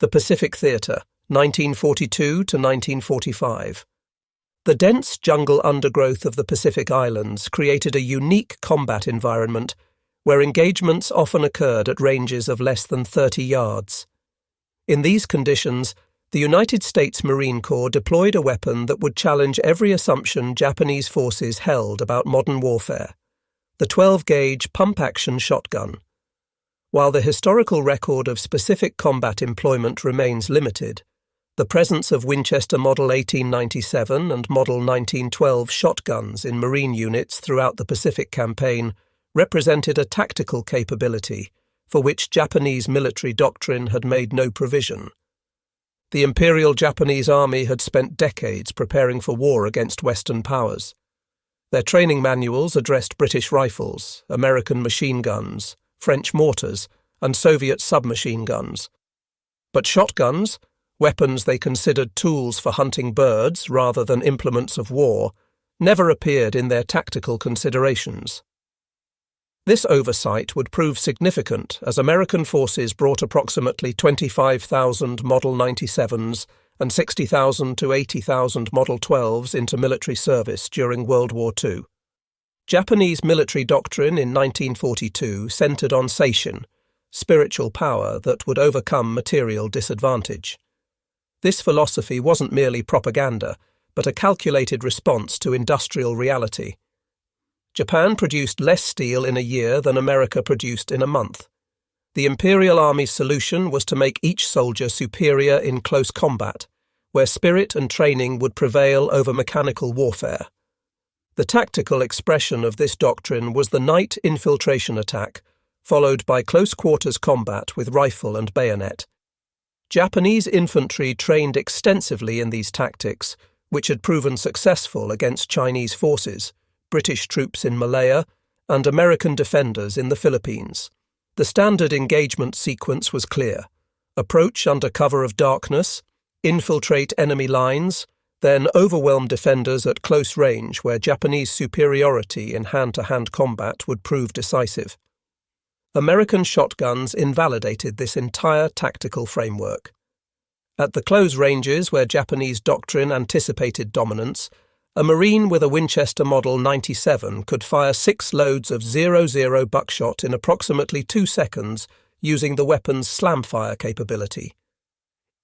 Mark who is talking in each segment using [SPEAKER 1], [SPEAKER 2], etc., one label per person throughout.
[SPEAKER 1] The Pacific Theatre, 1942 to 1945. The dense jungle undergrowth of the Pacific Islands created a unique combat environment where engagements often occurred at ranges of less than 30 yards. In these conditions, the United States Marine Corps deployed a weapon that would challenge every assumption Japanese forces held about modern warfare: the 12-gauge pump-action shotgun. While the historical record of specific combat employment remains limited, the presence of Winchester Model 1897 and Model 1912 shotguns in Marine units throughout the Pacific Campaign represented a tactical capability for which Japanese military doctrine had made no provision. The Imperial Japanese Army had spent decades preparing for war against Western powers. Their training manuals addressed British rifles, American machine guns, French mortars, and Soviet submachine guns. But shotguns, weapons they considered tools for hunting birds rather than implements of war, never appeared in their tactical considerations. This oversight would prove significant as American forces brought approximately 25,000 Model 97s and 60,000 to 80,000 Model 12s into military service during World War II. Japanese military doctrine in 1942 centered on seishin, spiritual power that would overcome material disadvantage. This philosophy wasn't merely propaganda, but a calculated response to industrial reality. Japan produced less steel in a year than America produced in a month. The Imperial Army's solution was to make each soldier superior in close combat, where spirit and training would prevail over mechanical warfare. The tactical expression of this doctrine was the night infiltration attack, followed by close-quarters combat with rifle and bayonet. Japanese infantry trained extensively in these tactics, which had proven successful against Chinese forces, British troops in Malaya, and American defenders in the Philippines. The standard engagement sequence was clear: approach under cover of darkness, infiltrate enemy lines, then overwhelm defenders at close range where Japanese superiority in hand-to-hand combat would prove decisive. American shotguns invalidated this entire tactical framework. At the close ranges where Japanese doctrine anticipated dominance, a Marine with a Winchester Model 97 could fire 6 loads of 00 buckshot in approximately 2 seconds using the weapon's slam-fire capability.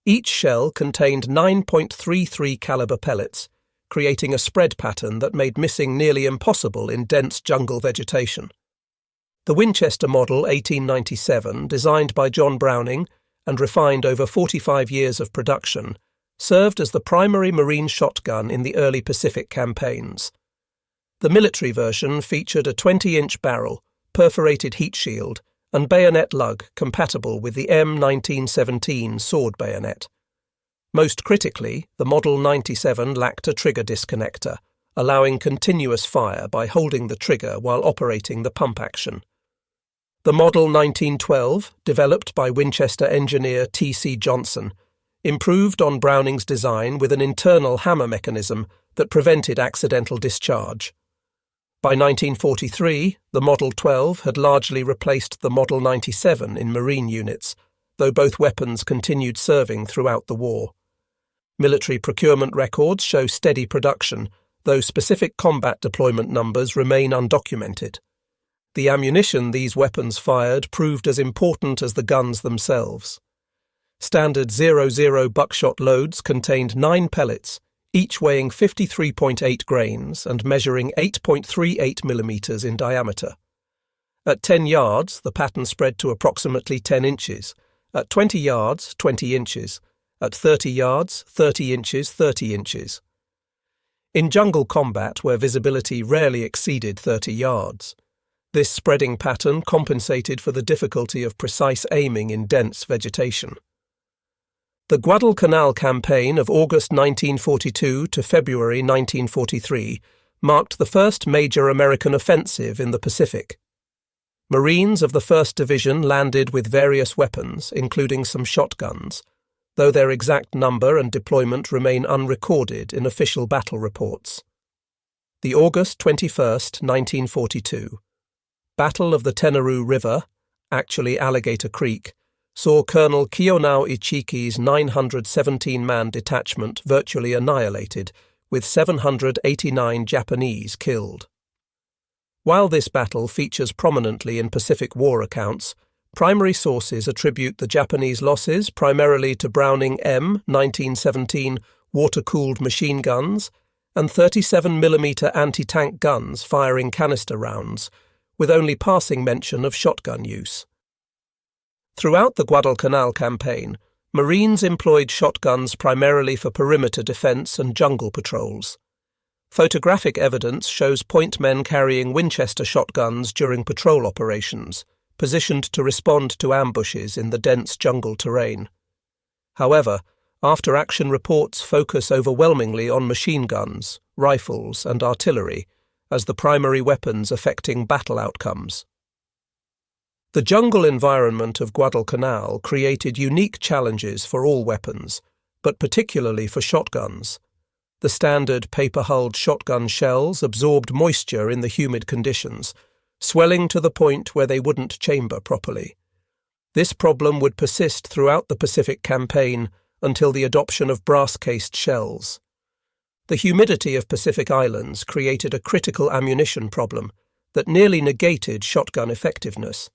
[SPEAKER 1] Each shell contained 9.33 caliber pellets, creating a spread pattern that made missing nearly impossible in dense jungle vegetation. The Winchester Model 1897, designed by John Browning and refined over 45 years of production, served as the primary Marine shotgun in the early Pacific campaigns. The military version featured a 20-inch barrel, perforated heat shield, and bayonet lug compatible with the M1917 sword bayonet. Most critically, the Model 97 lacked a trigger disconnector, allowing continuous fire by holding the trigger while operating the pump action. The Model 1912, developed by Winchester engineer T.C. Johnson, improved on Browning's design with an internal hammer mechanism that prevented accidental discharge. By 1943, the Model 12 had largely replaced the Model 97 in Marine units, though both weapons continued serving throughout the war. Military procurement records show steady production, though specific combat deployment numbers remain undocumented. The ammunition these weapons fired proved as important as the guns themselves. Standard 00 buckshot loads contained 9 pellets, each weighing 53.8 grains and measuring 8.38 millimeters in diameter. At 10 yards, the pattern spread to approximately 10 inches. At 20 yards, 20 inches. At 30 yards, 30 inches, 30 inches. In jungle combat, where visibility rarely exceeded 30 yards, this spreading pattern compensated for the difficulty of precise aiming in dense vegetation. The Guadalcanal campaign of August 1942 to February 1943 marked the first major American offensive in the Pacific. Marines of the 1st Division landed with various weapons, including some shotguns, though their exact number and deployment remain unrecorded in official battle reports. The August 21, 1942, Battle of the Tenaroo River, actually Alligator Creek, saw Colonel Kiyonao Ichiki's 917-man detachment virtually annihilated, with 789 Japanese killed. While this battle features prominently in Pacific War accounts, primary sources attribute the Japanese losses primarily to Browning M1917 water-cooled machine guns and 37mm anti-tank guns firing canister rounds, with only passing mention of shotgun use. Throughout the Guadalcanal campaign, Marines employed shotguns primarily for perimeter defence and jungle patrols. Photographic evidence shows point men carrying Winchester shotguns during patrol operations, positioned to respond to ambushes in the dense jungle terrain. However, after-action reports focus overwhelmingly on machine guns, rifles, and artillery as the primary weapons affecting battle outcomes. The jungle environment of Guadalcanal created unique challenges for all weapons, but particularly for shotguns. The standard paper-hulled shotgun shells absorbed moisture in the humid conditions, swelling to the point where they wouldn't chamber properly. This problem would persist throughout the Pacific campaign until the adoption of brass-cased shells. The humidity of Pacific Islands created a critical ammunition problem that nearly negated shotgun effectiveness.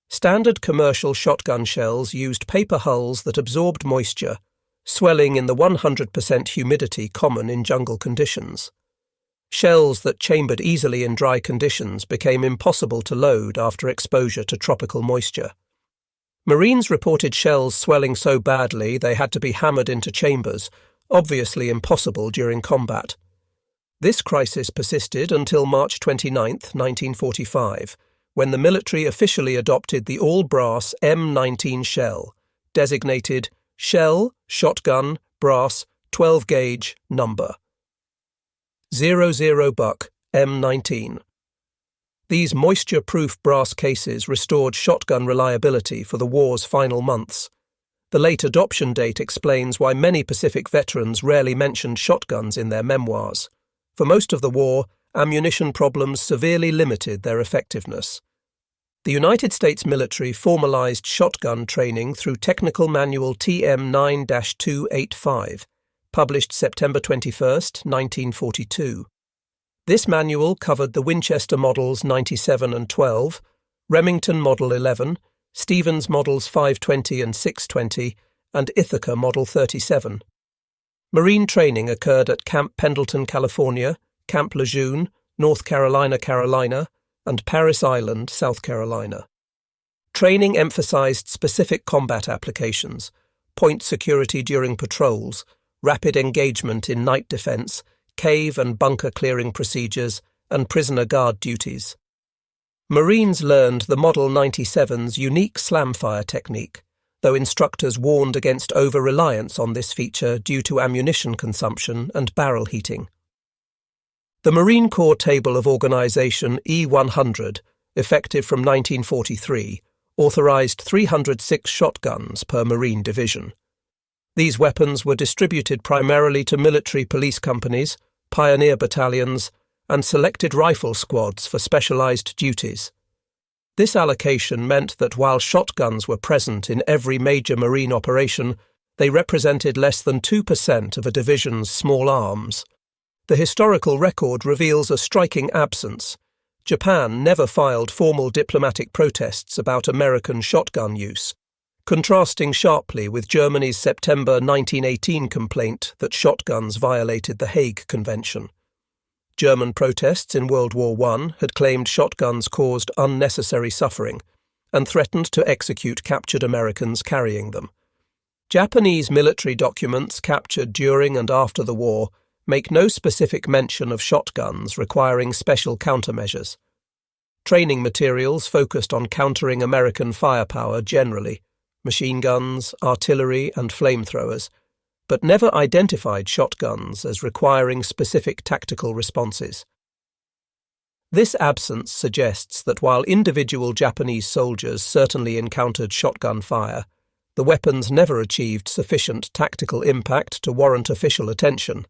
[SPEAKER 1] Standard commercial shotgun shells used paper hulls that absorbed moisture, swelling in the 100% humidity common in jungle conditions. Shells that chambered easily in dry conditions became impossible to load after exposure to tropical moisture. Marines reported shells swelling so badly they had to be hammered into chambers, obviously impossible during combat. This crisis persisted until March 29, 1945, when the military officially adopted the all-brass M19 shell, designated Shell, Shotgun, Brass, 12-gauge, Number 00 Buck M19. These moisture-proof brass cases restored shotgun reliability for the war's final months. The late adoption date explains why many Pacific veterans rarely mentioned shotguns in their memoirs. For most of the war, ammunition problems severely limited their effectiveness. The United States military formalized shotgun training through Technical Manual TM 9-285, published September 21, 1942. This manual covered the Winchester Models 97 and 12, Remington Model 11, Stevens Models 520 and 620, and Ithaca Model 37. Marine training occurred at Camp Pendleton, California, Camp Lejeune, North Carolina, and Parris Island, South Carolina. Training emphasized specific combat applications, point security during patrols, rapid engagement in night defense, cave and bunker clearing procedures, and prisoner guard duties. Marines learned the Model 97's unique slamfire technique, though instructors warned against over-reliance on this feature due to ammunition consumption and barrel heating. The Marine Corps Table of Organization E100, effective from 1943, authorized 306 shotguns per Marine division. These weapons were distributed primarily to military police companies, pioneer battalions, and selected rifle squads for specialized duties. This allocation meant that while shotguns were present in every major Marine operation, they represented less than 2% of a division's small arms. The historical record reveals a striking absence. Japan never filed formal diplomatic protests about American shotgun use, contrasting sharply with Germany's September 1918 complaint that shotguns violated the Hague Convention. German protests in World War I had claimed shotguns caused unnecessary suffering and threatened to execute captured Americans carrying them. Japanese military documents captured during and after the war make no specific mention of shotguns requiring special countermeasures. Training materials focused on countering American firepower generally, machine guns, artillery, and flamethrowers, but never identified shotguns as requiring specific tactical responses. This absence suggests that while individual Japanese soldiers certainly encountered shotgun fire, the weapons never achieved sufficient tactical impact to warrant official attention.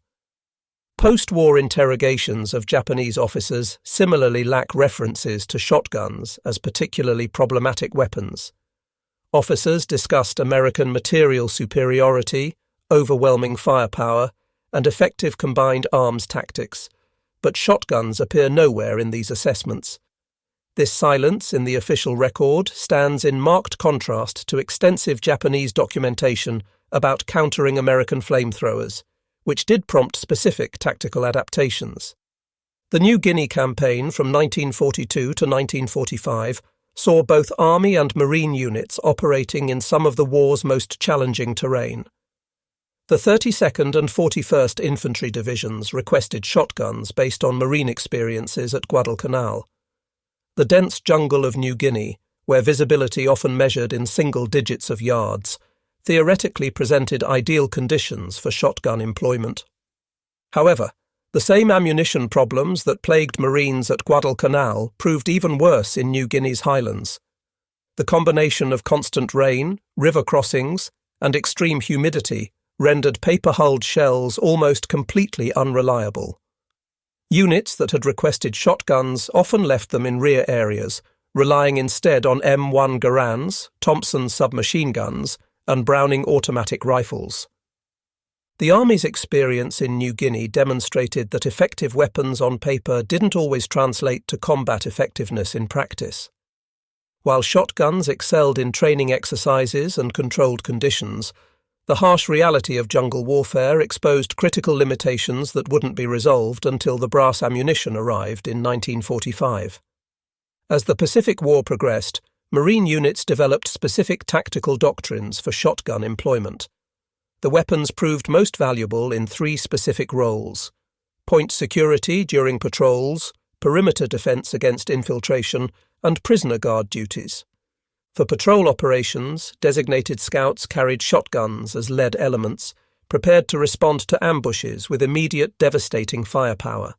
[SPEAKER 1] Post-war interrogations of Japanese officers similarly lack references to shotguns as particularly problematic weapons. Officers discussed American material superiority, overwhelming firepower, and effective combined arms tactics, but shotguns appear nowhere in these assessments. This silence in the official record stands in marked contrast to extensive Japanese documentation about countering American flamethrowers, which did prompt specific tactical adaptations. The New Guinea campaign from 1942 to 1945 saw both Army and Marine units operating in some of the war's most challenging terrain. The 32nd and 41st Infantry Divisions requested shotguns based on Marine experiences at Guadalcanal. The dense jungle of New Guinea, where visibility often measured in single digits of yards, theoretically presented ideal conditions for shotgun employment. However, the same ammunition problems that plagued Marines at Guadalcanal proved even worse in New Guinea's highlands. The combination of constant rain, river crossings, and extreme humidity rendered paper-hulled shells almost completely unreliable. Units that had requested shotguns often left them in rear areas, relying instead on M1 Garands, Thompson submachine guns, and Browning automatic rifles. The Army's experience in New Guinea demonstrated that effective weapons on paper didn't always translate to combat effectiveness in practice. While shotguns excelled in training exercises and controlled conditions, the harsh reality of jungle warfare exposed critical limitations that wouldn't be resolved until the brass ammunition arrived in 1945. As the Pacific War progressed, Marine units developed specific tactical doctrines for shotgun employment. The weapons proved most valuable in three specific roles: point security during patrols, perimeter defense against infiltration, and prisoner guard duties. For patrol operations, designated scouts carried shotguns as lead elements, prepared to respond to ambushes with immediate devastating firepower.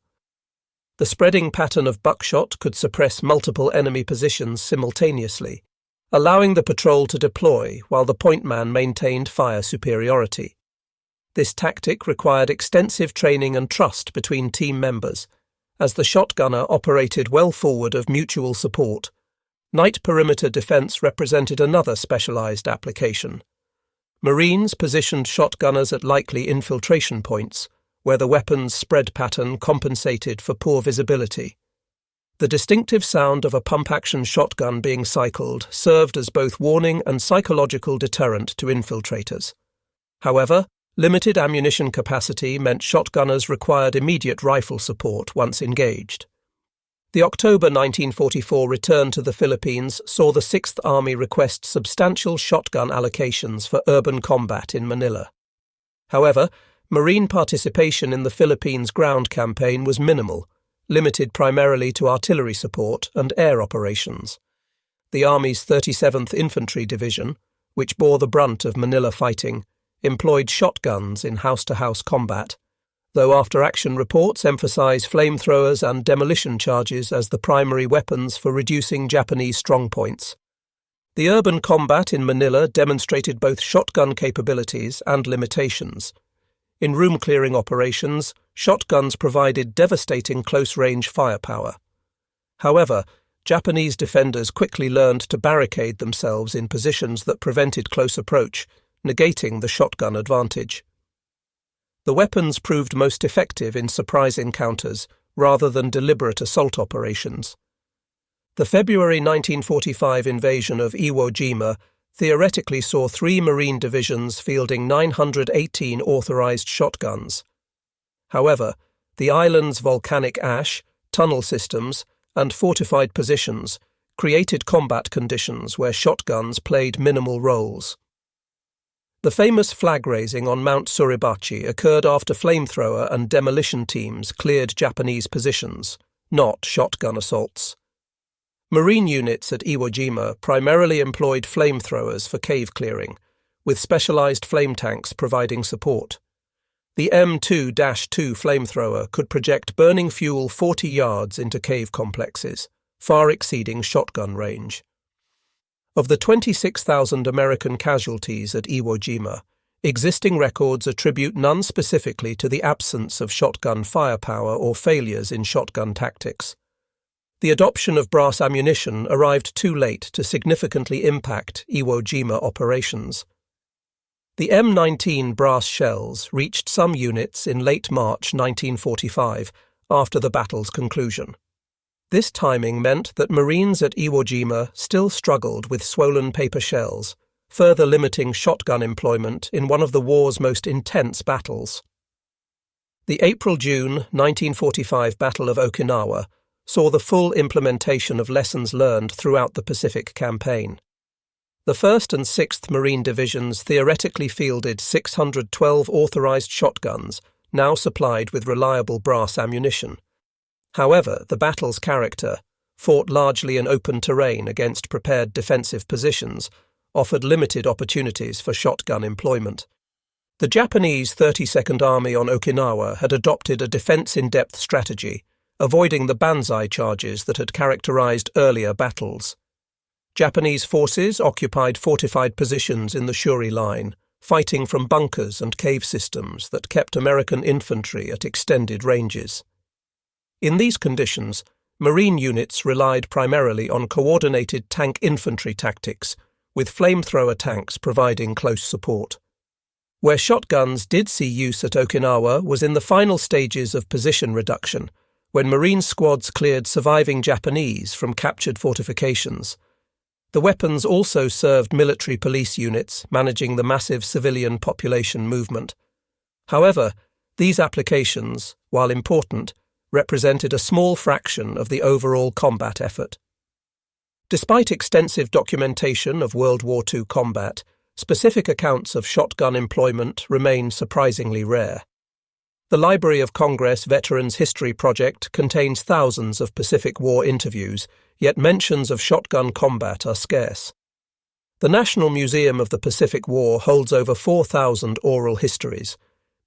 [SPEAKER 1] The spreading pattern of buckshot could suppress multiple enemy positions simultaneously, allowing the patrol to deploy while the point man maintained fire superiority. This tactic required extensive training and trust between team members, as the shotgunner operated well forward of mutual support. Night perimeter defense represented another specialized application. Marines positioned shotgunners at likely infiltration points, where the weapon's spread pattern compensated for poor visibility. The distinctive sound of a pump-action shotgun being cycled served as both warning and psychological deterrent to infiltrators. However, limited ammunition capacity meant shotgunners required immediate rifle support once engaged. The October 1944 return to the Philippines saw the 6th Army request substantial shotgun allocations for urban combat in Manila. However, Marine participation in the Philippines ground campaign was minimal, limited primarily to artillery support and air operations. The Army's 37th Infantry Division, which bore the brunt of Manila fighting, employed shotguns in house-to-house combat, though after-action reports emphasize flamethrowers and demolition charges as the primary weapons for reducing Japanese strongpoints. The urban combat in Manila demonstrated both shotgun capabilities and limitations. In room-clearing operations, shotguns provided devastating close-range firepower. However, Japanese defenders quickly learned to barricade themselves in positions that prevented close approach, negating the shotgun advantage. The weapons proved most effective in surprise encounters rather than deliberate assault operations. The February 1945 invasion of Iwo Jima theoretically saw 3 Marine divisions fielding 918 authorized shotguns. However, the island's volcanic ash, tunnel systems, and fortified positions created combat conditions where shotguns played minimal roles. The famous flag-raising on Mount Suribachi occurred after flamethrower and demolition teams cleared Japanese positions, not shotgun assaults. Marine units at Iwo Jima primarily employed flamethrowers for cave clearing, with specialized flame tanks providing support. The M2-2 flamethrower could project burning fuel 40 yards into cave complexes, far exceeding shotgun range. Of the 26,000 American casualties at Iwo Jima, existing records attribute none specifically to the absence of shotgun firepower or failures in shotgun tactics. The adoption of brass ammunition arrived too late to significantly impact Iwo Jima operations. The M19 brass shells reached some units in late March 1945, after the battle's conclusion. This timing meant that Marines at Iwo Jima still struggled with swollen paper shells, further limiting shotgun employment in one of the war's most intense battles. The April-June 1945 Battle of Okinawa saw the full implementation of lessons learned throughout the Pacific Campaign. The 1st and 6th Marine Divisions theoretically fielded 612 authorized shotguns, now supplied with reliable brass ammunition. However, the battle's character, fought largely in open terrain against prepared defensive positions, offered limited opportunities for shotgun employment. The Japanese 32nd Army on Okinawa had adopted a defense-in-depth strategy, avoiding the banzai charges that had characterized earlier battles. Japanese forces occupied fortified positions in the Shuri Line, fighting from bunkers and cave systems that kept American infantry at extended ranges. In these conditions, Marine units relied primarily on coordinated tank infantry tactics, with flamethrower tanks providing close support. Where shotguns did see use at Okinawa was in the final stages of position reduction, when Marine squads cleared surviving Japanese from captured fortifications. The weapons also served military police units managing the massive civilian population movement. However, these applications, while important, represented a small fraction of the overall combat effort. Despite extensive documentation of World War II combat, specific accounts of shotgun employment remain surprisingly rare. The Library of Congress Veterans History Project contains thousands of Pacific War interviews, yet mentions of shotgun combat are scarce. The National Museum of the Pacific War holds over 4,000 oral histories,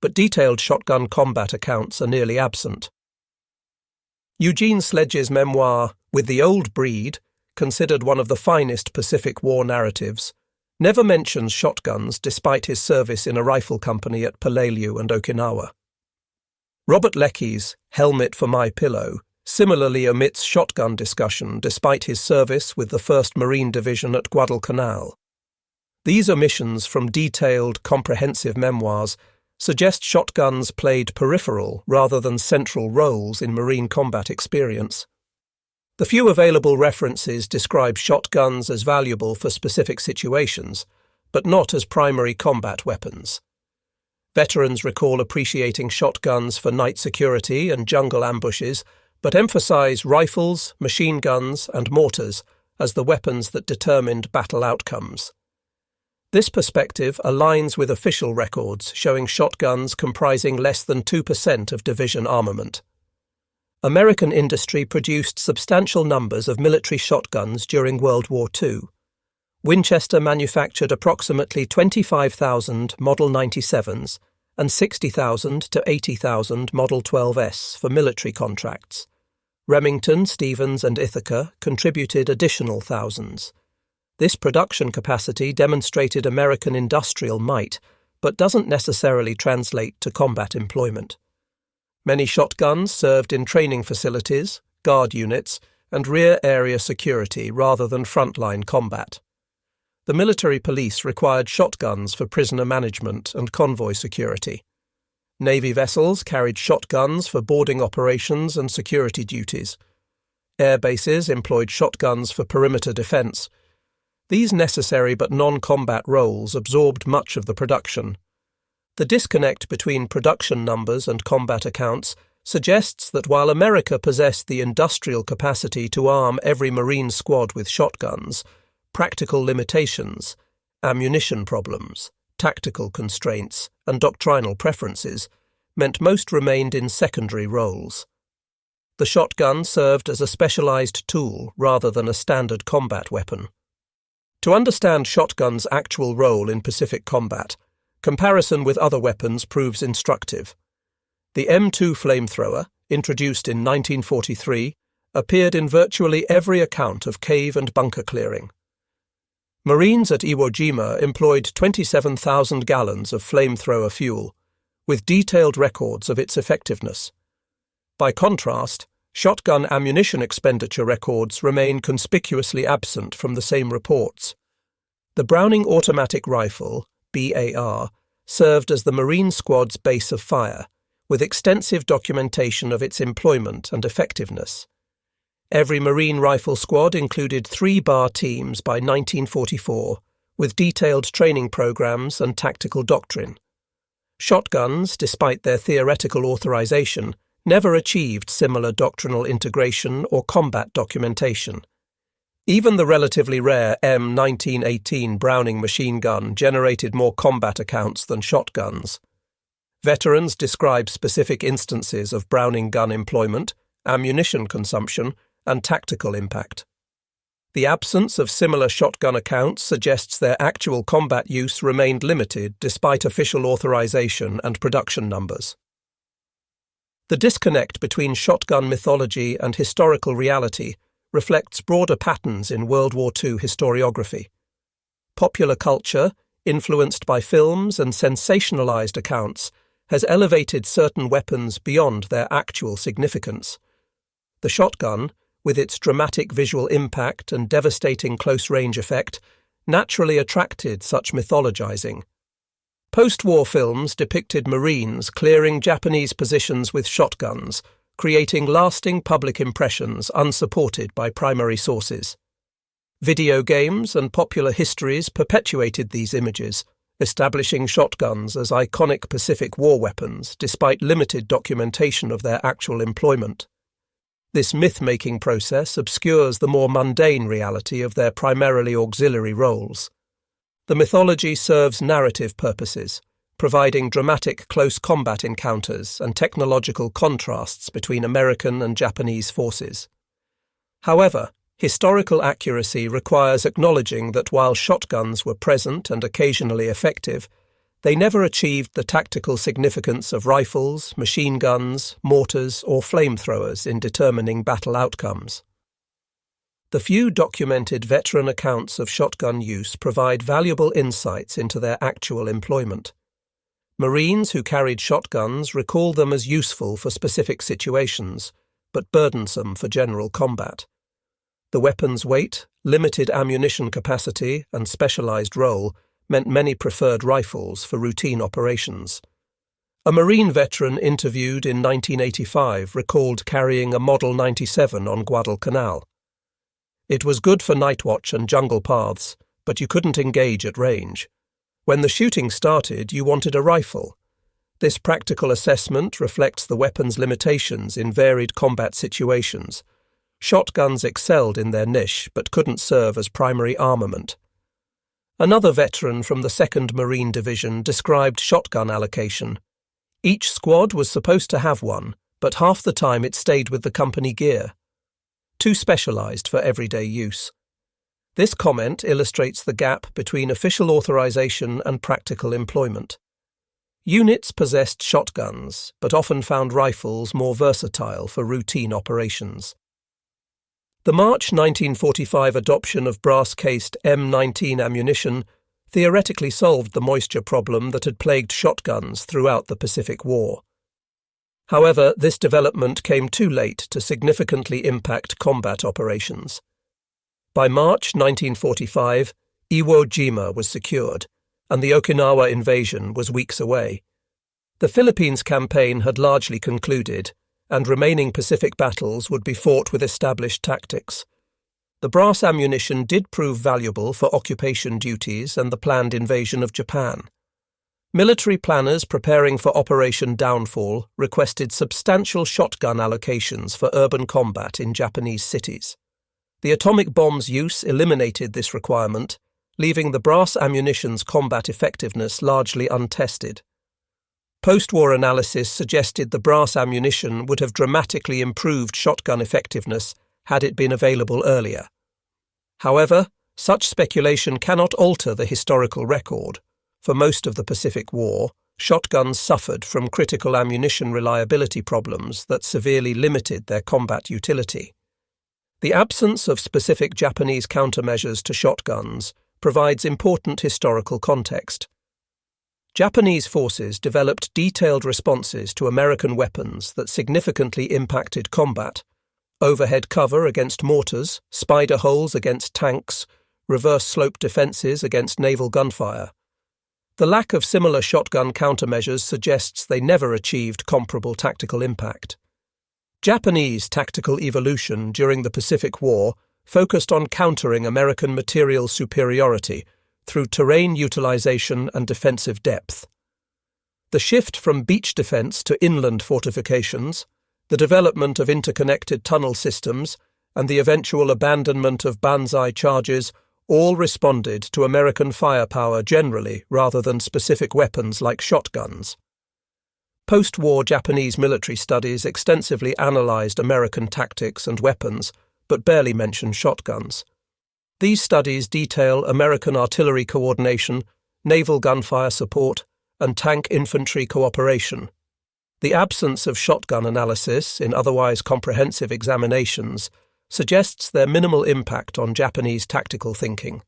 [SPEAKER 1] but detailed shotgun combat accounts are nearly absent. Eugene Sledge's memoir, With the Old Breed, considered one of the finest Pacific War narratives, never mentions shotguns despite his service in a rifle company at Peleliu and Okinawa. Robert Leckie's Helmet for My Pillow similarly omits shotgun discussion despite his service with the 1st Marine Division at Guadalcanal. These omissions from detailed, comprehensive memoirs suggest shotguns played peripheral rather than central roles in Marine combat experience. The few available references describe shotguns as valuable for specific situations, but not as primary combat weapons. Veterans recall appreciating shotguns for night security and jungle ambushes, but emphasize rifles, machine guns, and mortars as the weapons that determined battle outcomes. This perspective aligns with official records showing shotguns comprising less than 2% of division armament. American industry produced substantial numbers of military shotguns during World War II. Winchester manufactured approximately 25,000 Model 97s and 60,000 to 80,000 Model 12s for military contracts. Remington, Stevens, and Ithaca contributed additional thousands. This production capacity demonstrated American industrial might, but doesn't necessarily translate to combat employment. Many shotguns served in training facilities, guard units, and rear area security rather than frontline combat. The military police required shotguns for prisoner management and convoy security. Navy vessels carried shotguns for boarding operations and security duties. Air bases employed shotguns for perimeter defense. These necessary but non-combat roles absorbed much of the production. The disconnect between production numbers and combat accounts suggests that while America possessed the industrial capacity to arm every Marine squad with shotguns, practical limitations, ammunition problems, tactical constraints, and doctrinal preferences meant most remained in secondary roles. The shotgun served as a specialized tool rather than a standard combat weapon. To understand shotgun's actual role in Pacific combat, comparison with other weapons proves instructive. The M2 flamethrower, introduced in 1943, appeared in virtually every account of cave and bunker clearing. Marines at Iwo Jima employed 27,000 gallons of flamethrower fuel, with detailed records of its effectiveness. By contrast, Shotgun ammunition expenditure records remain conspicuously absent from the same reports. The Browning Automatic Rifle, BAR, served as the Marine Squad's base of fire, with extensive documentation of its employment and effectiveness. Every Marine Rifle Squad included 3 BAR teams by 1944, with detailed training programs and tactical doctrine. Shotguns, despite their theoretical authorization, never achieved similar doctrinal integration or combat documentation. Even the relatively rare M1918 Browning machine gun generated more combat accounts than shotguns. Veterans describe specific instances of Browning gun employment, ammunition consumption, and tactical impact. The absence of similar shotgun accounts suggests their actual combat use remained limited despite official authorization and production numbers. The disconnect between shotgun mythology and historical reality reflects broader patterns in World War II historiography. Popular culture, influenced by films and sensationalized accounts, has elevated certain weapons beyond their actual significance. The shotgun, with its dramatic visual impact and devastating close-range effect, naturally attracted such mythologizing. Post-war films depicted Marines clearing Japanese positions with shotguns, creating lasting public impressions unsupported by primary sources. Video games and popular histories perpetuated these images, establishing shotguns as iconic Pacific War weapons despite limited documentation of their actual employment. This myth-making process obscures the more mundane reality of their primarily auxiliary roles. The mythology serves narrative purposes, providing dramatic close combat encounters and technological contrasts between American and Japanese forces. However, historical accuracy requires acknowledging that while shotguns were present and occasionally effective, they never achieved the tactical significance of rifles, machine guns, mortars, or flamethrowers in determining battle outcomes. The few documented veteran accounts of shotgun use provide valuable insights into their actual employment. Marines who carried shotguns recall them as useful for specific situations, but burdensome for general combat. The weapon's weight, limited ammunition capacity, and specialized role meant many preferred rifles for routine operations. A Marine veteran interviewed in 1985 recalled carrying a Model 97 on Guadalcanal. It was good for night watch and jungle paths, but you couldn't engage at range. When the shooting started, you wanted a rifle. This practical assessment reflects the weapon's limitations in varied combat situations. Shotguns excelled in their niche, but couldn't serve as primary armament. Another veteran from the 2nd Marine Division described shotgun allocation. Each squad was supposed to have one, but half the time it stayed with the company gear. Too specialized for everyday use. This comment illustrates the gap between official authorization and practical employment. Units possessed shotguns, but often found rifles more versatile for routine operations. The March 1945 adoption of brass-cased M19 ammunition theoretically solved the moisture problem that had plagued shotguns throughout the Pacific War. However, this development came too late to significantly impact combat operations. By March 1945, Iwo Jima was secured, and the Okinawa invasion was weeks away. The Philippines campaign had largely concluded, and remaining Pacific battles would be fought with established tactics. The brass ammunition did prove valuable for occupation duties and the planned invasion of Japan. Military planners preparing for Operation Downfall requested substantial shotgun allocations for urban combat in Japanese cities. The atomic bomb's use eliminated this requirement, leaving the brass ammunition's combat effectiveness largely untested. Post-war analysis suggested the brass ammunition would have dramatically improved shotgun effectiveness had it been available earlier. However, such speculation cannot alter the historical record. For most of the Pacific War, shotguns suffered from critical ammunition reliability problems that severely limited their combat utility. The absence of specific Japanese countermeasures to shotguns provides important historical context. Japanese forces developed detailed responses to American weapons that significantly impacted combat, overhead cover against mortars, spider holes against tanks, reverse slope defences against naval gunfire. The lack of similar shotgun countermeasures suggests they never achieved comparable tactical impact. Japanese tactical evolution during the Pacific War focused on countering American material superiority through terrain utilization and defensive depth. The shift from beach defense to inland fortifications, the development of interconnected tunnel systems, and the eventual abandonment of banzai charges all responded to American firepower generally rather than specific weapons like shotguns. Post-war Japanese military studies extensively analyzed American tactics and weapons, but barely mention shotguns. These studies detail American artillery coordination, naval gunfire support, and tank-infantry cooperation. The absence of shotgun analysis in otherwise comprehensive examinations suggests their minimal impact on Japanese tactical thinking.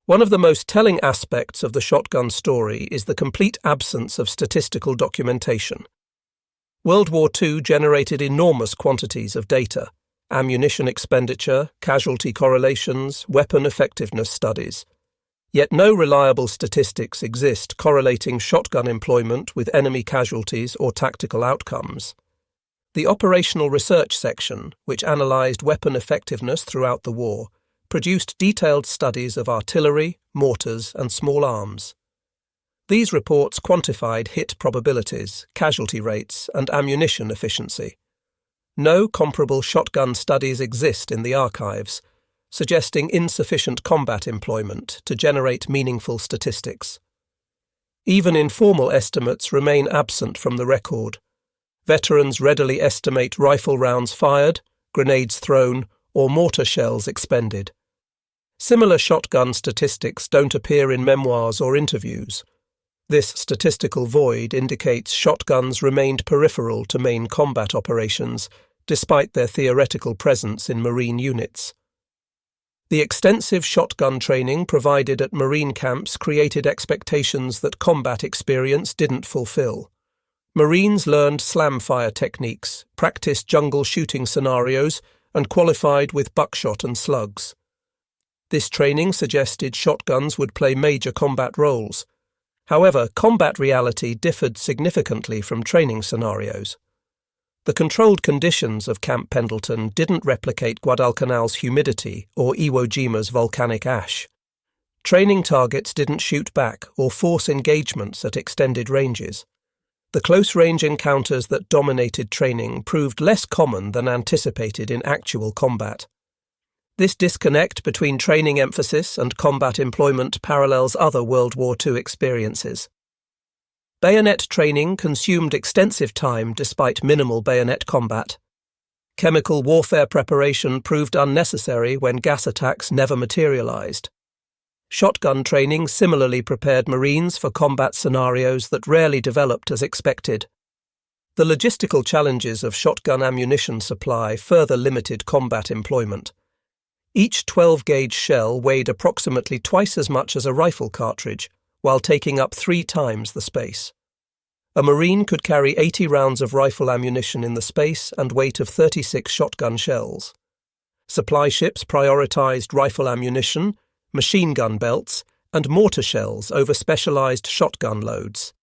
[SPEAKER 1] One of the most telling aspects of the shotgun story is the complete absence of statistical documentation. World War II generated enormous quantities of data: ammunition expenditure, casualty correlations, weapon effectiveness studies. Yet no reliable statistics exist correlating shotgun employment with enemy casualties or tactical outcomes. The Operational Research section, which analysed weapon effectiveness throughout the war, produced detailed studies of artillery, mortars, and small arms. These reports quantified hit probabilities, casualty rates, and ammunition efficiency. No comparable shotgun studies exist in the archives, suggesting insufficient combat employment to generate meaningful statistics. Even informal estimates remain absent from the record. Veterans readily estimate rifle rounds fired, grenades thrown, or mortar shells expended. Similar shotgun statistics don't appear in memoirs or interviews. This statistical void indicates shotguns remained peripheral to main combat operations, despite their theoretical presence in Marine units. The extensive shotgun training provided at Marine camps created expectations that combat experience didn't fulfill. Marines learned slam fire techniques, practiced jungle shooting scenarios, and qualified with buckshot and slugs. This training suggested shotguns would play major combat roles. However, combat reality differed significantly from training scenarios. The controlled conditions of Camp Pendleton didn't replicate Guadalcanal's humidity or Iwo Jima's volcanic ash. Training targets didn't shoot back or force engagements at extended ranges. The close-range encounters that dominated training proved less common than anticipated in actual combat. This disconnect between training emphasis and combat employment parallels other World War II experiences. Bayonet training consumed extensive time despite minimal bayonet combat. Chemical warfare preparation proved unnecessary when gas attacks never materialized. Shotgun training similarly prepared Marines for combat scenarios that rarely developed as expected. The logistical challenges of shotgun ammunition supply further limited combat employment. Each 12-gauge shell weighed approximately twice as much as a rifle cartridge, while taking up 3 times the space. A Marine could carry 80 rounds of rifle ammunition in the space and weight of 36 shotgun shells. Supply ships prioritized rifle ammunition, machine gun belts, and mortar shells over specialized shotgun loads.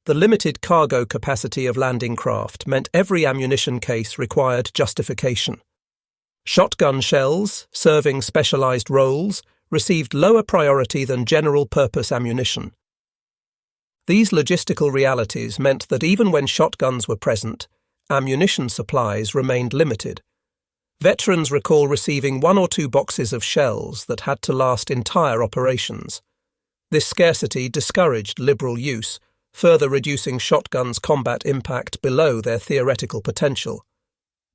[SPEAKER 1] The limited cargo capacity of landing craft meant every ammunition case required justification. Shotgun shells, serving specialized roles, received lower priority than general-purpose ammunition. These logistical realities meant that even when shotguns were present, ammunition supplies remained limited. Veterans recall receiving 1 or 2 boxes of shells that had to last entire operations. This scarcity discouraged liberal use, further reducing shotguns' combat impact below their theoretical potential.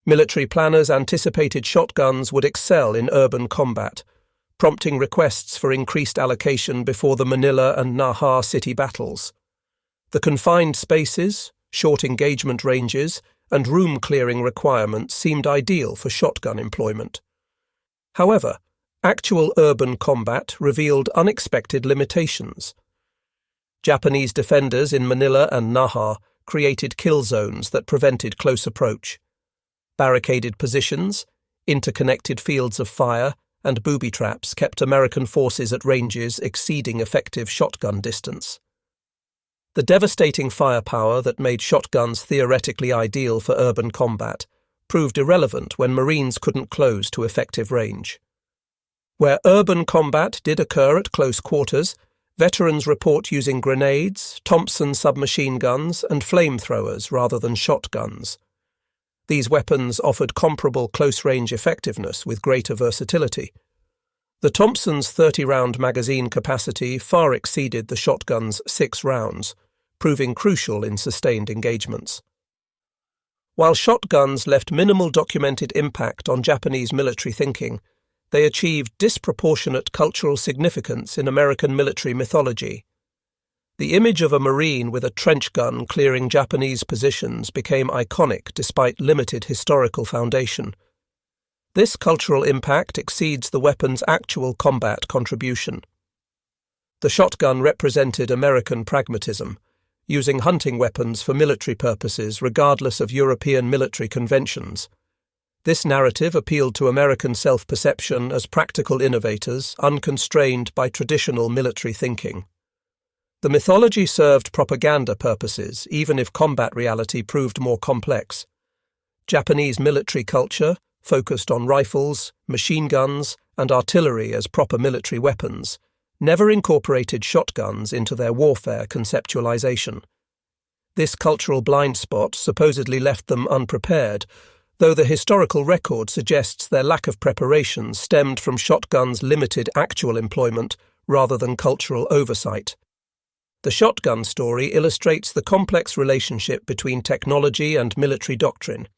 [SPEAKER 1] Military planners anticipated shotguns would excel in urban combat, prompting requests for increased allocation before the Manila and Naha city battles. The confined spaces, short engagement ranges, and room-clearing requirements seemed ideal for shotgun employment. However, actual urban combat revealed unexpected limitations. Japanese defenders in Manila and Naha created kill zones that prevented close approach. Barricaded positions, interconnected fields of fire, and booby traps kept American forces at ranges exceeding effective shotgun distance. The devastating firepower that made shotguns theoretically ideal for urban combat proved irrelevant when Marines couldn't close to effective range. Where urban combat did occur at close quarters, veterans report using grenades, Thompson submachine guns, and flamethrowers rather than shotguns. These weapons offered comparable close-range effectiveness with greater versatility. The Thompson's 30-round magazine capacity far exceeded the shotgun's 6 rounds, proving crucial in sustained engagements. While shotguns left minimal documented impact on Japanese military thinking, they achieved disproportionate cultural significance in American military mythology. The image of a Marine with a trench gun clearing Japanese positions became iconic despite limited historical foundation. This cultural impact exceeds the weapon's actual combat contribution. The shotgun represented American pragmatism, using hunting weapons for military purposes regardless of European military conventions. This narrative appealed to American self-perception as practical innovators, unconstrained by traditional military thinking. The mythology served propaganda purposes, even if combat reality proved more complex. Japanese military culture focused on rifles, machine guns, and artillery as proper military weapons, never incorporated shotguns into their warfare conceptualization. This cultural blind spot supposedly left them unprepared, though the historical record suggests their lack of preparation stemmed from shotguns' limited actual employment rather than cultural oversight. The shotgun story illustrates the complex relationship between technology and military doctrine.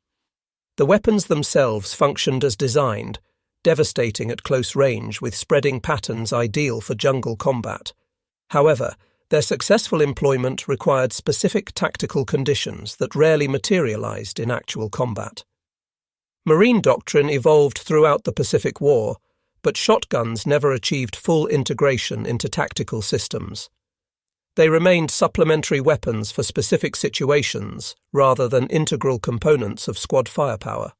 [SPEAKER 1] The weapons themselves functioned as designed, devastating at close range with spreading patterns ideal for jungle combat. However, their successful employment required specific tactical conditions that rarely materialized in actual combat. Marine doctrine evolved throughout the Pacific War, but shotguns never achieved full integration into tactical systems. They remained supplementary weapons for specific situations rather than integral components of squad firepower.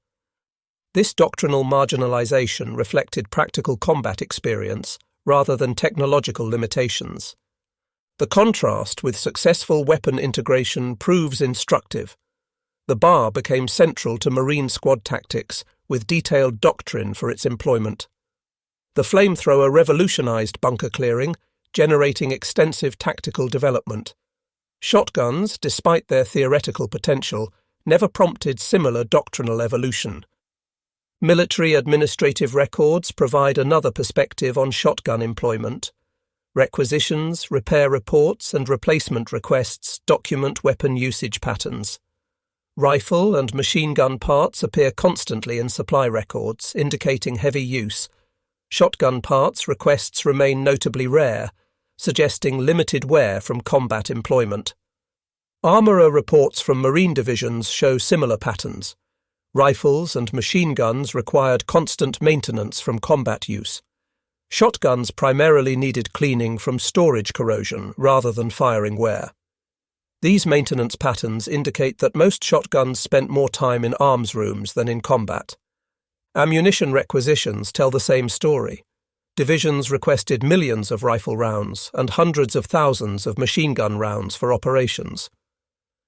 [SPEAKER 1] This doctrinal marginalization reflected practical combat experience rather than technological limitations. The contrast with successful weapon integration proves instructive. The bar became central to Marine squad tactics with detailed doctrine for its employment. The flamethrower revolutionized bunker clearing, generating extensive tactical development. Shotguns, despite their theoretical potential, never prompted similar doctrinal evolution. Military administrative records provide another perspective on shotgun employment. Requisitions, repair reports, and replacement requests document weapon usage patterns. Rifle and machine gun parts appear constantly in supply records, indicating heavy use. Shotgun parts requests remain notably rare, suggesting limited wear from combat employment. Armourer reports from Marine divisions show similar patterns. Rifles and machine guns required constant maintenance from combat use. Shotguns primarily needed cleaning from storage corrosion rather than firing wear. These maintenance patterns indicate that most shotguns spent more time in arms rooms than in combat. Ammunition requisitions tell the same story. Divisions requested millions of rifle rounds and hundreds of thousands of machine gun rounds for operations.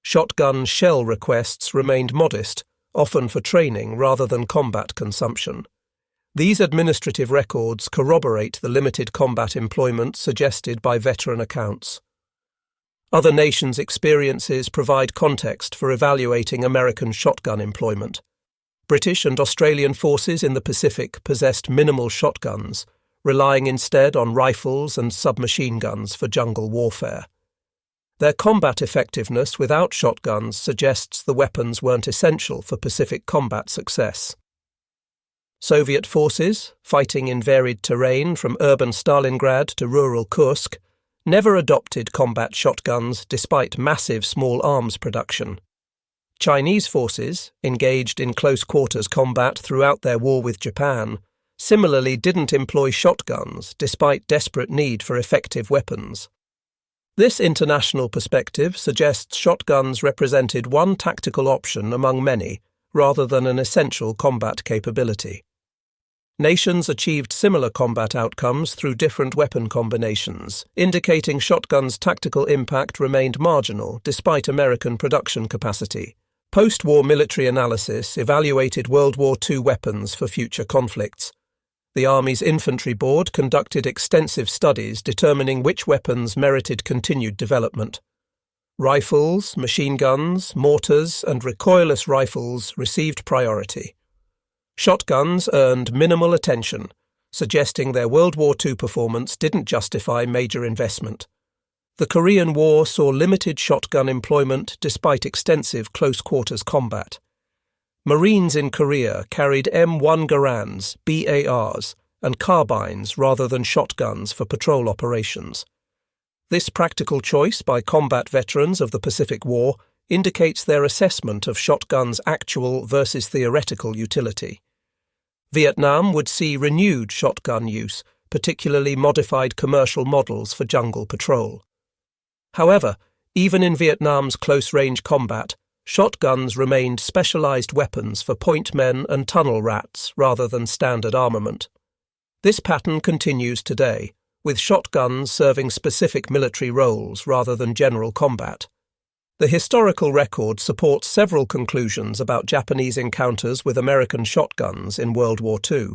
[SPEAKER 1] Shotgun shell requests remained modest, often for training rather than combat consumption. These administrative records corroborate the limited combat employment suggested by veteran accounts. Other nations' experiences provide context for evaluating American shotgun employment. British and Australian forces in the Pacific possessed minimal shotguns, relying instead on rifles and submachine guns for jungle warfare. Their combat effectiveness without shotguns suggests the weapons weren't essential for Pacific combat success. Soviet forces, fighting in varied terrain from urban Stalingrad to rural Kursk, never adopted combat shotguns despite massive small arms production. Chinese forces, engaged in close-quarters combat throughout their war with Japan, similarly didn't employ shotguns despite desperate need for effective weapons. This international perspective suggests shotguns represented one tactical option among many, rather than an essential combat capability. Nations achieved similar combat outcomes through different weapon combinations, indicating shotguns' tactical impact remained marginal despite American production capacity. Post-war military analysis evaluated World War II weapons for future conflicts. The Army's Infantry Board conducted extensive studies determining which weapons merited continued development. Rifles, machine guns, mortars, and recoilless rifles received priority. Shotguns earned minimal attention, suggesting their World War II performance didn't justify major investment. The Korean War saw limited shotgun employment despite extensive close-quarters combat. Marines in Korea carried M1 Garands, BARs, and carbines rather than shotguns for patrol operations. This practical choice by combat veterans of the Pacific War indicates their assessment of shotguns' actual versus theoretical utility. Vietnam would see renewed shotgun use, particularly modified commercial models for jungle patrol. However, even in Vietnam's close-range combat, shotguns remained specialized weapons for point men and tunnel rats rather than standard armament. This pattern continues today, with shotguns serving specific military roles rather than general combat. The historical record supports several conclusions about Japanese encounters with American shotguns in World War II.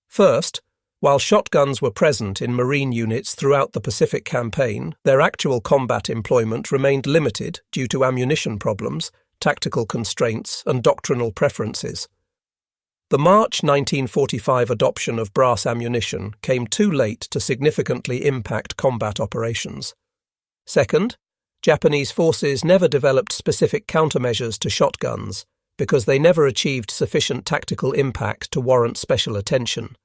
[SPEAKER 1] First, while shotguns were present in Marine units throughout the Pacific Campaign, their actual combat employment remained limited due to ammunition problems, tactical constraints, and doctrinal preferences. The March 1945 adoption of brass ammunition came too late to significantly impact combat operations. Second, Japanese forces never developed specific countermeasures to shotguns because they never achieved sufficient tactical impact to warrant special attention.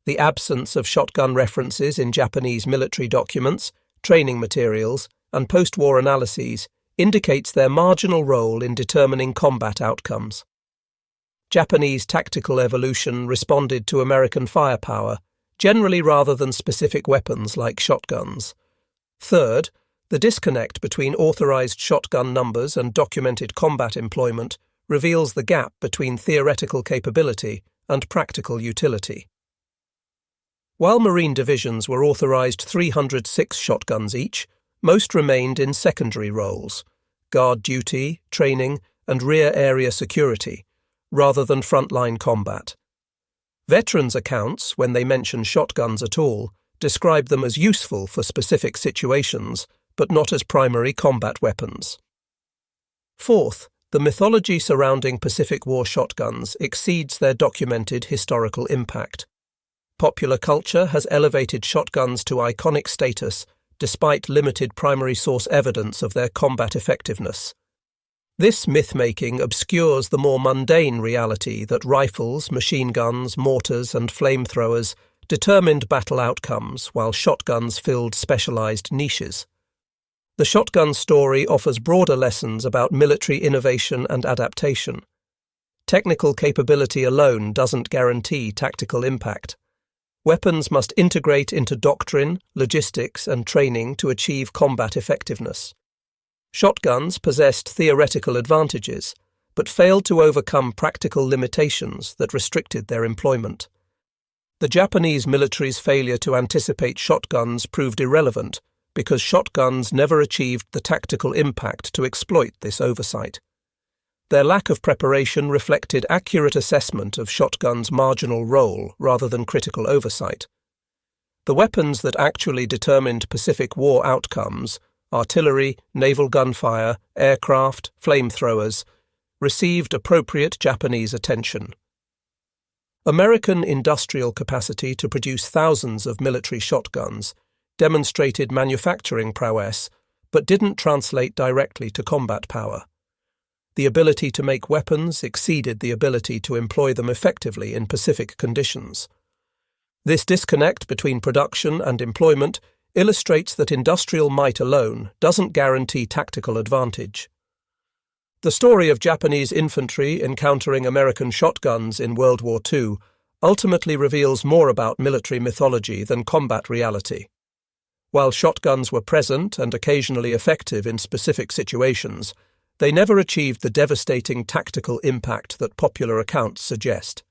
[SPEAKER 1] The absence of shotgun references in Japanese military documents, training materials, and post-war analyses indicates their marginal role in determining combat outcomes. Japanese tactical evolution responded to American firepower, generally rather than specific weapons like shotguns. Third, the disconnect between authorized shotgun numbers and documented combat employment reveals the gap between theoretical capability and practical utility. While Marine divisions were authorized 306 shotguns each, most remained in secondary roles, guard duty, training, and rear area security, rather than frontline combat. Veterans' accounts, when they mention shotguns at all, describe them as useful for specific situations, but not as primary combat weapons. Fourth, the mythology surrounding Pacific War shotguns exceeds their documented historical impact. Popular culture has elevated shotguns to iconic status despite limited primary source evidence of their combat effectiveness. This myth-making obscures the more mundane reality that rifles, machine guns, mortars, and flamethrowers determined battle outcomes while shotguns filled specialized niches. The shotgun story offers broader lessons about military innovation and adaptation. Technical capability alone doesn't guarantee tactical impact. Weapons must integrate into doctrine, logistics, and training to achieve combat effectiveness. Shotguns possessed theoretical advantages, but failed to overcome practical limitations that restricted their employment. The Japanese military's failure to anticipate shotguns proved irrelevant because shotguns never achieved the tactical impact to exploit this oversight. Their lack of preparation reflected accurate assessment of shotguns' marginal role rather than critical oversight. The weapons that actually determined Pacific War outcomes, artillery, naval gunfire, aircraft, flamethrowers, received appropriate Japanese attention. American industrial capacity to produce thousands of military shotguns demonstrated manufacturing prowess, but didn't translate directly to combat power. The ability to make weapons exceeded the ability to employ them effectively in Pacific conditions. This disconnect between production and employment illustrates that industrial might alone doesn't guarantee tactical advantage. The story of Japanese infantry encountering American shotguns in World War II ultimately reveals more about military mythology than combat reality. While shotguns were present and occasionally effective in specific situations, they never achieved the devastating tactical impact that popular accounts suggest.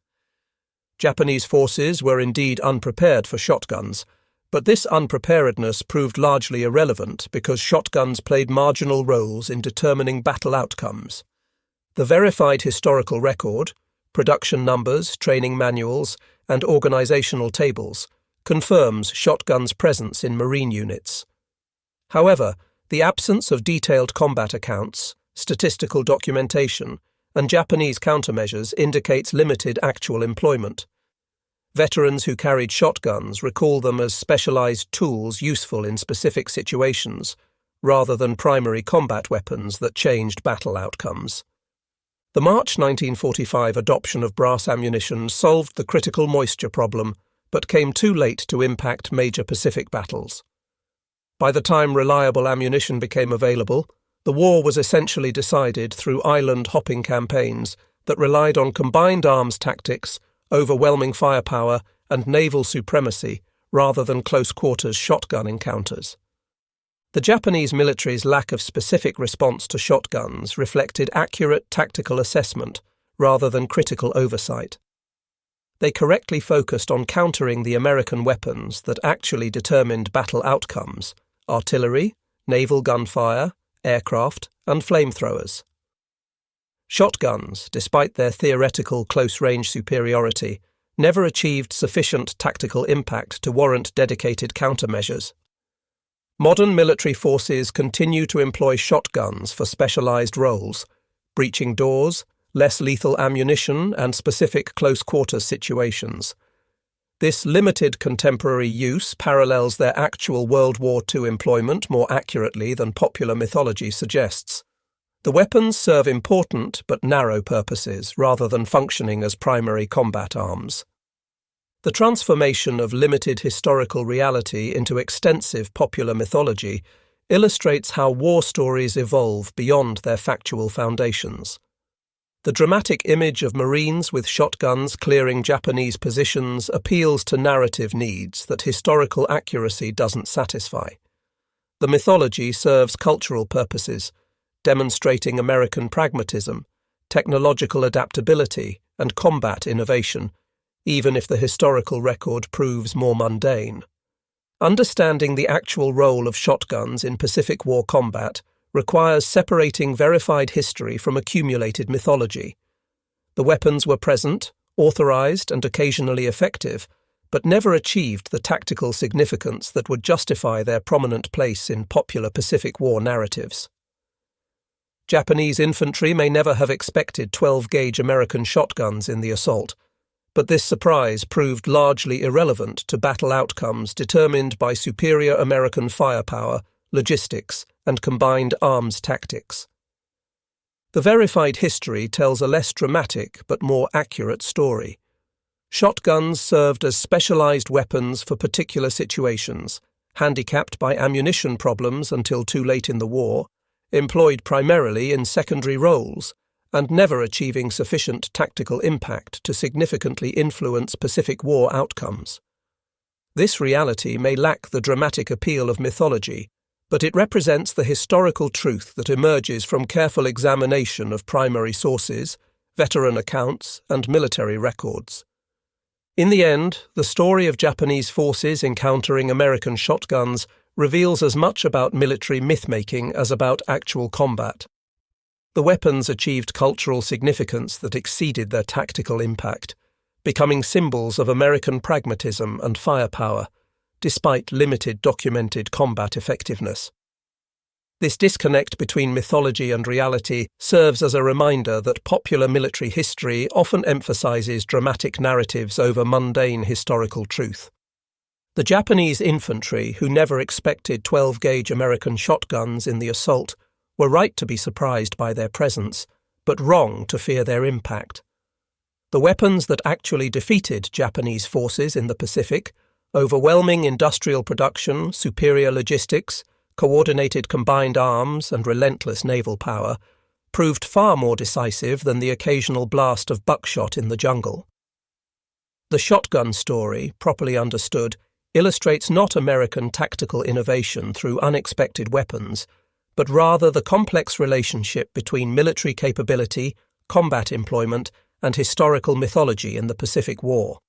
[SPEAKER 1] Japanese forces were indeed unprepared for shotguns, but this unpreparedness proved largely irrelevant because shotguns played marginal roles in determining battle outcomes. The verified historical record, production numbers, training manuals, and organizational tables confirms shotguns' presence in Marine units. However, the absence of detailed combat accounts, statistical documentation, and Japanese countermeasures indicates limited actual employment. Veterans who carried shotguns recall them as specialized tools useful in specific situations, rather than primary combat weapons that changed battle outcomes. The March 1945 adoption of brass ammunition solved the critical moisture problem, but came too late to impact major Pacific battles. By the time reliable ammunition became available, the war was essentially decided through island-hopping campaigns that relied on combined arms tactics, overwhelming firepower, and naval supremacy rather than close-quarters shotgun encounters. The Japanese military's lack of specific response to shotguns reflected accurate tactical assessment rather than critical oversight. They correctly focused on countering the American weapons that actually determined battle outcomes: artillery, naval gunfire, aircraft, and flamethrowers. Shotguns, despite their theoretical close-range superiority, never achieved sufficient tactical impact to warrant dedicated countermeasures. Modern military forces continue to employ shotguns for specialized roles: breaching doors, less lethal ammunition, and specific close-quarters situations. This limited contemporary use parallels their actual World War II employment more accurately than popular mythology suggests. The weapons serve important but narrow purposes rather than functioning as primary combat arms. The transformation of limited historical reality into extensive popular mythology illustrates how war stories evolve beyond their factual foundations. The dramatic image of Marines with shotguns clearing Japanese positions appeals to narrative needs that historical accuracy doesn't satisfy. The mythology serves cultural purposes, demonstrating American pragmatism, technological adaptability, and combat innovation, even if the historical record proves more mundane. Understanding the actual role of shotguns in Pacific War combat requires separating verified history from accumulated mythology. The weapons were present, authorized, and occasionally effective, but never achieved the tactical significance that would justify their prominent place in popular Pacific War narratives. Japanese infantry may never have expected 12-gauge American shotguns in the assault, but this surprise proved largely irrelevant to battle outcomes determined by superior American firepower, logistics, and combined arms tactics. The verified history tells a less dramatic but more accurate story. Shotguns served as specialized weapons for particular situations, handicapped by ammunition problems until too late in the war, employed primarily in secondary roles, and never achieving sufficient tactical impact to significantly influence Pacific War outcomes. This reality may lack the dramatic appeal of mythology, but it represents the historical truth that emerges from careful examination of primary sources, veteran accounts, and military records. In the end, the story of Japanese forces encountering American shotguns reveals as much about military myth-making as about actual combat. The weapons achieved cultural significance that exceeded their tactical impact, becoming symbols of American pragmatism and firepower, despite limited documented combat effectiveness. This disconnect between mythology and reality serves as a reminder that popular military history often emphasizes dramatic narratives over mundane historical truth. The Japanese infantry, who never expected 12-gauge American shotguns in the assault, were right to be surprised by their presence, but wrong to fear their impact. The weapons that actually defeated Japanese forces in the Pacific, overwhelming industrial production, superior logistics, coordinated combined arms, and relentless naval power, proved far more decisive than the occasional blast of buckshot in the jungle. The shotgun story, properly understood, illustrates not American tactical innovation through unexpected weapons, but rather the complex relationship between military capability, combat employment, and historical mythology in the Pacific War.